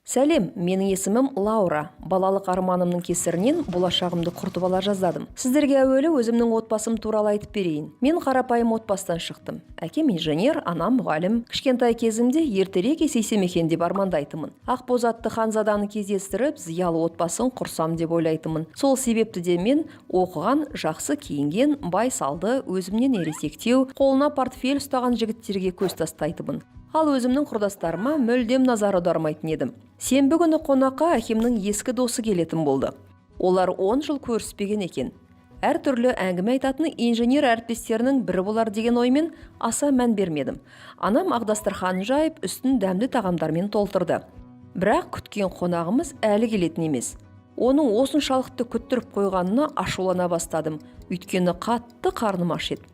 Сәлем, менің есімім Лаура. Балалық арманымның кесірінен болашағымды құртып ала жаздадым. Сіздерге әуелі өзімнің отбасым туралы айтып берейін. Мен қарапайым отбасынан шықтым. Әкем инженер, анам мұғалім. Кішкентай кезімде ертерек есейсем екен деп армандайтынмын. Ақбоз атты ханзаданы кездестіріп, зиялы отбасын құрсам деп ойлайтынмын. Сол себепті де мен оқыған, жақсы киінген, бай салды, өзімнен ересектеу, қолына портфель ұстаған жігіттерге көз тастайтынмын. Ал өзімнің құрдастарыма мүлдем назар аудармайтын едім. Сенбі күні қонаққа әкемнің ескі досы келетін болды. Олар 10 жыл көріспеген екен. Әр түрлі әңгіме айтатын инженер әріптестерінің бірі болар деген оймен аса мән бермедім. Анам ақ дастархан жайып, үстін дәмді тағамдармен толтырды. Бірақ күткен қонағымыз әлі келетін емес. Оның осыншалықты күттіріп қойғанына ашулана бастадым. Өйткені қатты қарным аш еді.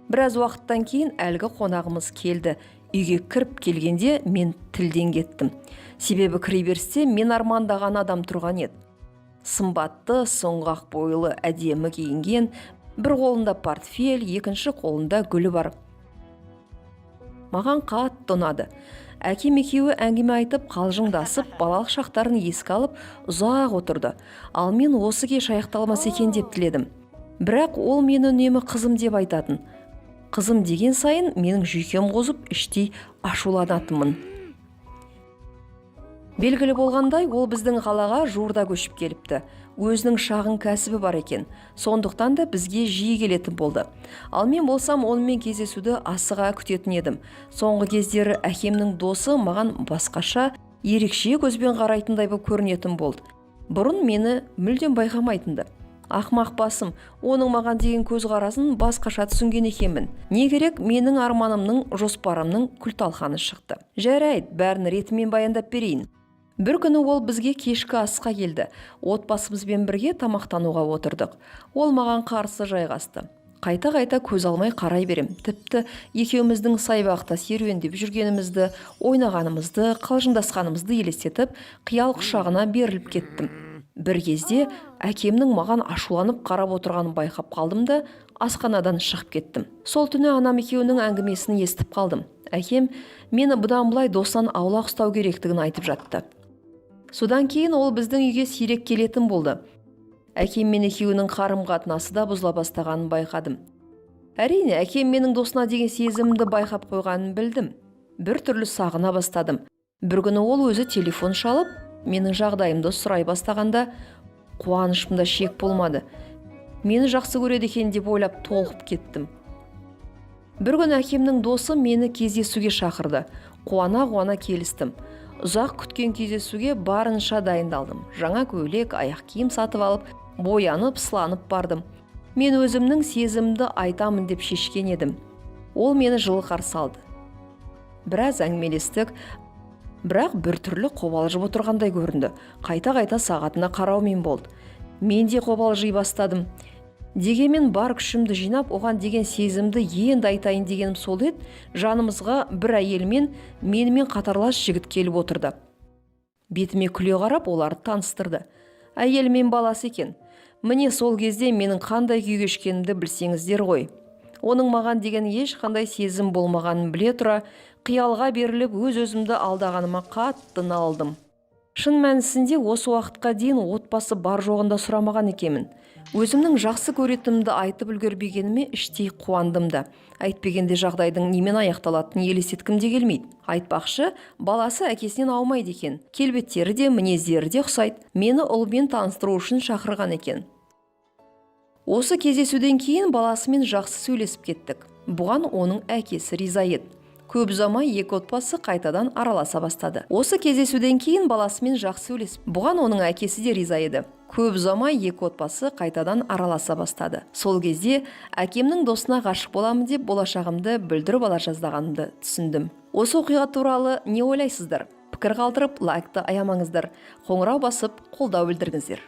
Біраз уақыттан кейін әлгі қонағымыз келді. Үйге кіріп келгенде мен тілден кеттім. Себебі кіре берісте мен армандаған адам тұрған еді. Сымбатты, сұңғақ бойлы, әдемі киінген, бір қолында портфель, екінші қолында гүлі бар. Маған қатты ұнады. Әкем екеуі әңгіме айтып, қалжыңдасып, балалық шақтарын еске алып, ұзақ отырды. Ал мен осы кеш аяқталмас екен деп тіледім. Бірақ ол мені үнемі қызым деп айтатын. Қызым деген сайын менің жүйкем қозып, іштей ашуланатынмын. Белгілі болғандай, ол біздің қалаға жуырда көшіп келіпті. Өзінің шағын кәсібі бар екен. Сондықтан да бізге жиі келетін болды. Ал мен болсам онымен кездесуді асыға күтетін едім. Соңғы кездері әкемнің досы маған басқаша, ерекше көзбен қарайтындай болып көрінетін болды. Бұрын мені мүлдем байқамайтынды. Ақмақ басым, оның маған деген көзқарасын басқаша түсінген екенмін. Не керек, менің арманымның, жоспарымның күлталқаны шықты. Жарайды, бәрін ретімен баяндап берейін. Бір күні ол бізге кешкі асқа келді. Отбасымызбен бірге тамақтануға отырдық. Ол маған қарсы жайғасты. Қайта-қайта көз алмай қарай берем. Тіпті екеуміздің сайбақта серуендеп жүргенімізді, ойнағанымызды, қалжыңдасқанымызды елестетіп, қиял құшағына беріліп кеттім. Бір кезде әкемнің маған ашуланып қарап отырғанын байқап қалдым да асханадан шығып кеттім. Сол түні анам екеуінің әңгімесін естіп қалдым. Әкем мені бұдан былай досынан аулақ ұстау керектігін айтып жатты. Содан кейін ол біздің үйге сирек келетін болды. Әкем мен екеуінің қарым-қатынасы да бұзыла бастағанын байқадым. Әрине, әкем менің досына деген сезімімді байқап қойғанын білдім. Бір түрлі сағына бастадым. Бір күні ол өзі телефон шалып, менің жағдайымды сұрай бастағанда қуанышымда шек болмады. Мені жақсы көреді екен деп ойлап толқып кеттім. Бір күні әкемнің досы мені кездесуге шақырды. Қуана-қуана келістім. Ұзақ күткен кездесуге барынша дайындалдым. Жаңа көйлек, аяқ киім сатып алып, боянып, сыланып бардым. Мен өзімнің сезімді айтамын деп шешкен едім. Ол мені жылы қарсы алды. Біраз әңгімелестік. Бірақ бір түрлі қобалжып отырғандай көрінді. Қайта-қайта сағатына қараумен болды. Мен де қобалжи бастадым. Дегенмен бар күшімді жинап, оған деген сезімді енді айтайын дегенім сол еді. Жанымызға бір әйел мен менімен қатарлас жігіт келіп отырды. Бетіме күле қарап, оларды таныстырды. Әйел мен баласы екен. Міне сол кезде менің қандай күй кешкенімді білсеңіздер ғой. Оның маған деген ешқандай сезім болмағанын біле тұра, қиялға беріліп өз-өзімді алдағаныма қатты налдым. Шын мәнісінде осы уақытқа дейін отбасы бар жоғында сұрамаған екенмін. Өзімнің жақсы көретінімді айтып үлгербегеніме іштей қуандым да. Айтпегенде жағдайдың немен аяқталатынын елестеткім де келмейді. Айтпақшы, баласы әкесінен аумайды екен. Келбеттері де, мінездері де ұқсайды. Мені ұлмен таныстыру үшін шақырған екен. Осы кездесуден кейін баласымен жақсы сөйлесіп кеттік. Бұған оның әкесі риза еді. Көп ұзамай екі отбасы қайтадан араласа бастады. Осы кездесуден кейін баласымен жақсы сөйлесіп, бұған оның әкесі де риза еді. Көп ұзамай екі отбасы қайтадан араласа бастады. Сол кезде әкемнің досына ғашық боламын деп болашағымды бүлдіріп ала жаздағанымды түсіндім. Осы оқиға туралы не ойлайсыздар? Пікір қалдырып, лайкты аямаңыздар. Қоңырау басып, қолдау білдіріңіздер.